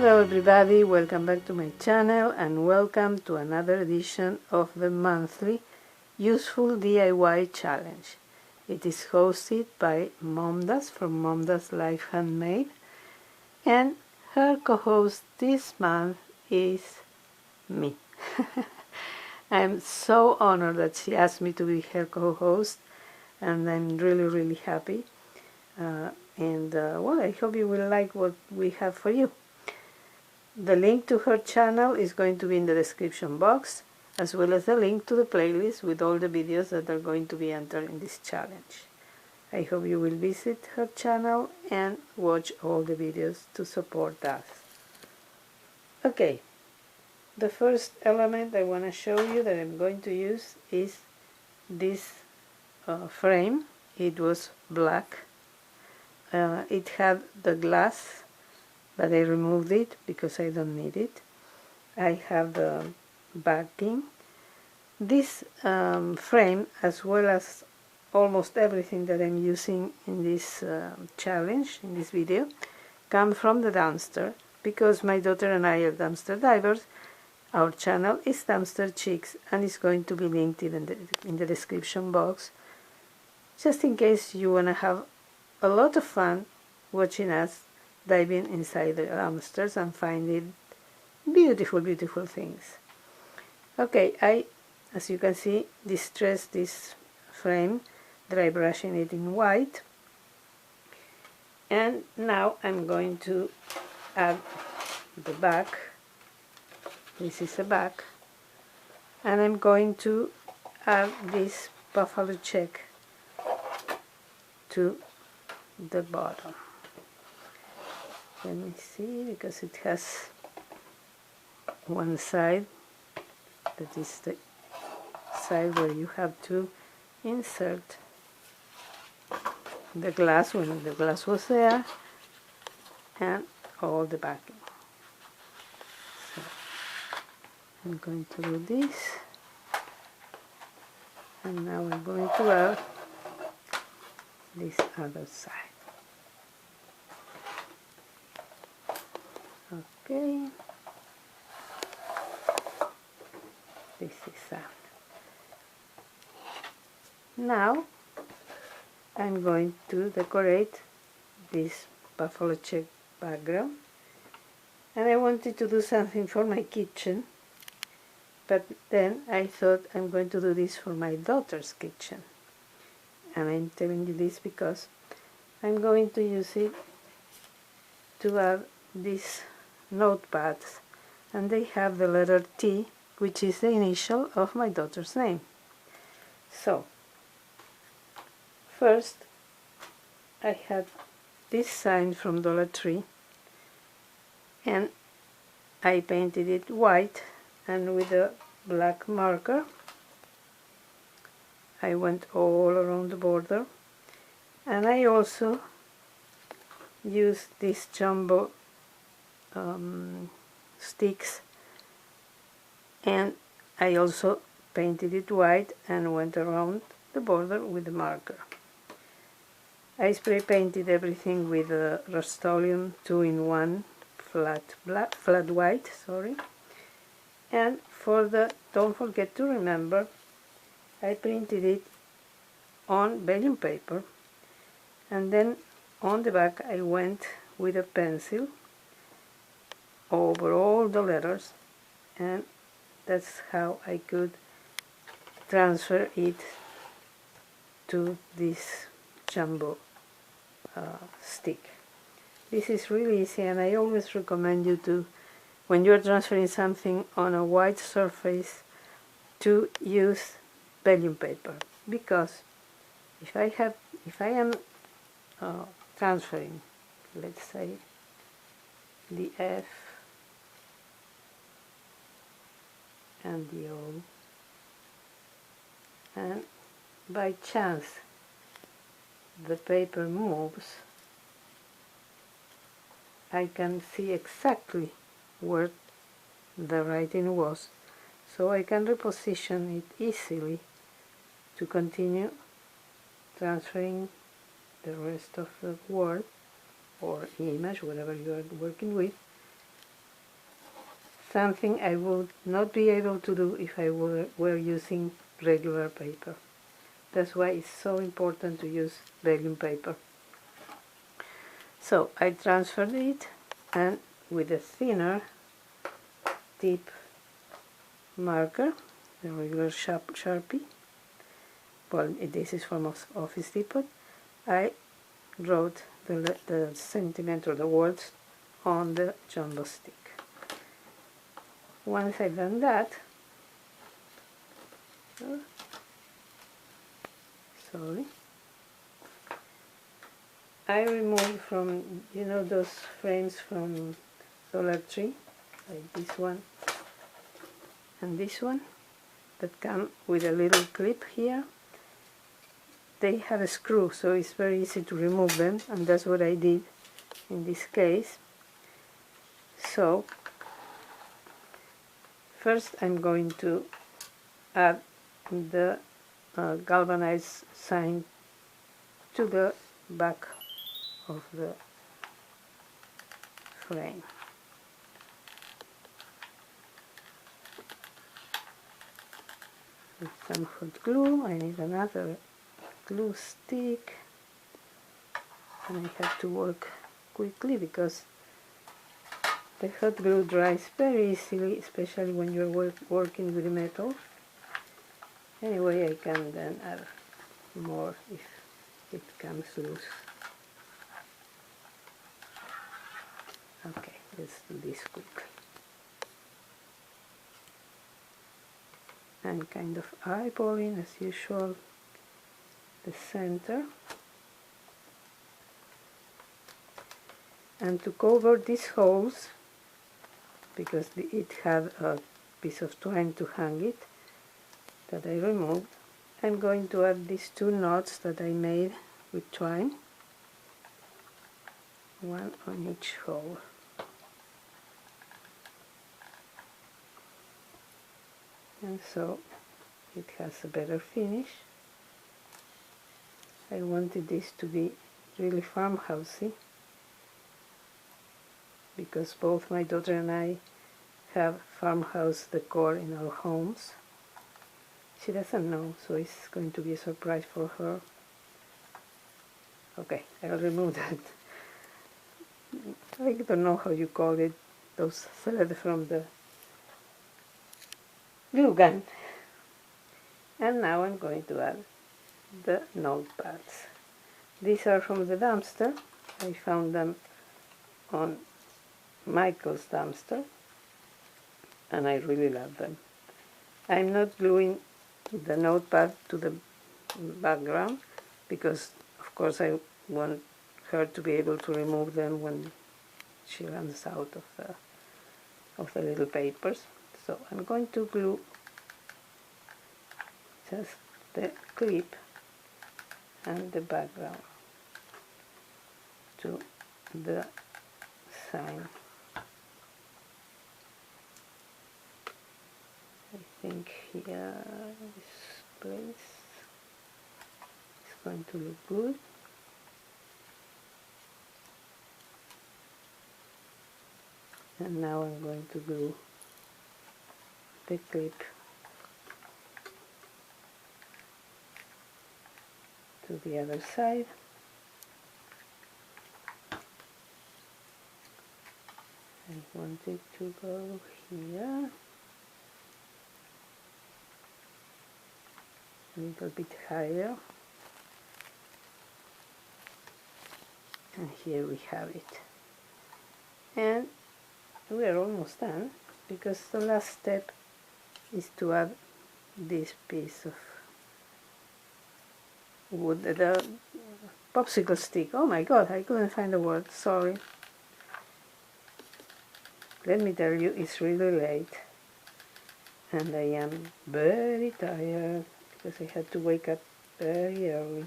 Hello everybody, welcome back to my channel and welcome to another edition of the monthly Useful DIY Challenge. It is hosted by MomDas from MomDas Life Handmade, and her co-host this month is me. I'm so honored that she asked me to be her co-host, and I'm really happy. Well, I hope you will like what we have for you. The link to her channel is going to be in the description box, as well as the link to the playlist with all the videos that are going to be entered in this challenge. I hope you will visit her channel and watch all the videos to support us. Okay, the first element I want to show you that I'm going to use is this frame. It was black. It had the glass, but I removed it because I don't need it. I have the backing. This frame, as well as almost everything that I'm using in this challenge, in this video, come from the dumpster, because my daughter and I are dumpster divers. Our channel is Dumpster Chicks and is going to be linked in the description box, just in case you want to have a lot of fun watching us diving inside the dumpsters and finding beautiful things. Okay, as you can see, distressed this frame, dry brushing it in white, and now I'm going to add the back. This is the back, and I'm going to add this buffalo check to the bottom. Let me see, because it has one side that is the side where you have to insert the glass when the glass was there, and all the backing. So I'm going to do this, and now I'm going to add this other side. Okay, this is that. Now I'm going to decorate this buffalo check background, and I wanted to do something for my kitchen, but then I thought I'm going to do this for my daughter's kitchen. And I'm telling you this because I'm going to use it to add these notepads, and they have the letter T, which is the initial of my daughter's name. So first I had this sign from Dollar Tree, and I painted it white, and with a black marker I went all around the border, and I also used these jumbo sticks, and I also painted it white and went around the border with the marker. I spray painted everything with Rust-Oleum 2-in-1 flat white, and for the don't forget to remember, I printed it on vellum paper, and then on the back I went with a pencil over all the letters, and that's how I could transfer it to this jumbo stick. This is really easy, and I always recommend you to, when you're transferring something on a white surface, to use vellum paper, because if I am transferring, let's say, the F and the O, and by chance the paper moves, I can see exactly where the writing was, so I can reposition it easily to continue transferring the rest of the word or image, whatever you are working with, something I would not be able to do if I were using regular paper. That's why it's so important to use vellum paper. So I transferred it, and with a thinner tip marker, the regular Sharpie, well, this is from Office Depot, I wrote the sentiment or the words on the jumbo stick. Once I've done that, I removed from, you know, those frames from Dollar Tree, like this one and this one, that come with a little clip here. They have a screw, so it's very easy to remove them, and that's what I did in this case. So first I'm going to add the galvanized sign to the back of the frame. With some hot glue, I need another glue stick, and I have to work quickly because the hot glue dries very easily, especially when you're working with metal. Anyway, I can then add more if it comes loose. Okay, let's do this quickly. I'm kind of eyeballing, as usual, the center. And to cover these holes, because it had a piece of twine to hang it, that I removed, I'm going to add these two knots that I made with twine, one on each hole. And so it has a better finish. I wanted this to be really farmhousey, because both my daughter and I have farmhouse decor in our homes. She doesn't know, so it's going to be a surprise for her. Okay, I'll remove that. I don't know how you call it, those threads from the glue gun. And now I'm going to add the notepads. These are from the dumpster. I found them on Michael's dumpster, and I really love them. I'm not gluing the notepad to the background because, of course, I want her to be able to remove them when she runs out of the little papers. So I'm going to glue just the clip and the background to the sign. I think here, this place is going to look good. And now I'm going to glue the clip to the other side. I want it to go here, a little bit higher, and here we have it. And we are almost done, because the last step is to add this piece of wood, the popsicle stick. Oh my god, I couldn't find the word, sorry. Let me tell you, it's really late and I am very tired because I had to wake up very early.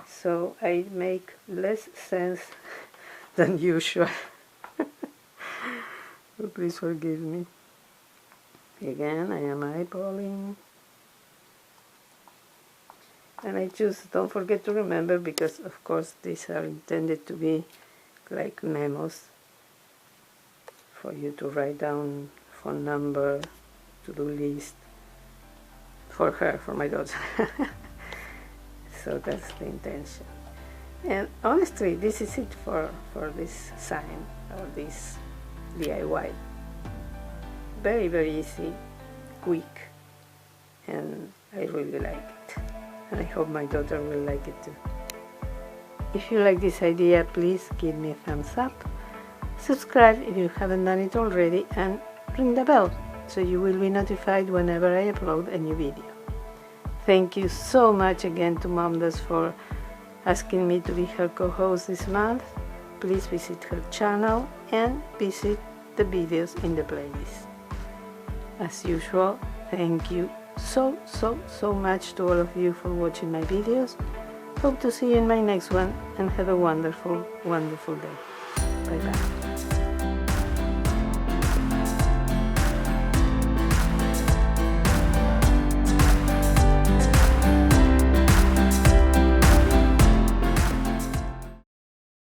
So I make less sense than usual. So please forgive me. Again, I am eyeballing. And I just don't forget to remember, because of course these are intended to be like memos for you to write down phone number, to-do list for her, for my daughter. So that's the intention. And honestly, this is it for this sign or this DIY. Very, very easy, quick, and I really like it. And I hope my daughter will like it too. If you like this idea, please give me a thumbs up. Subscribe if you haven't done it already, and ring the bell so you will be notified whenever I upload a new video. Thank you so much again to MomDas for asking me to be her co-host this month. Please visit her channel and visit the videos in the playlist. As usual, thank you so much to all of you for watching my videos. Hope to see you in my next one, and have a wonderful day. Bye bye.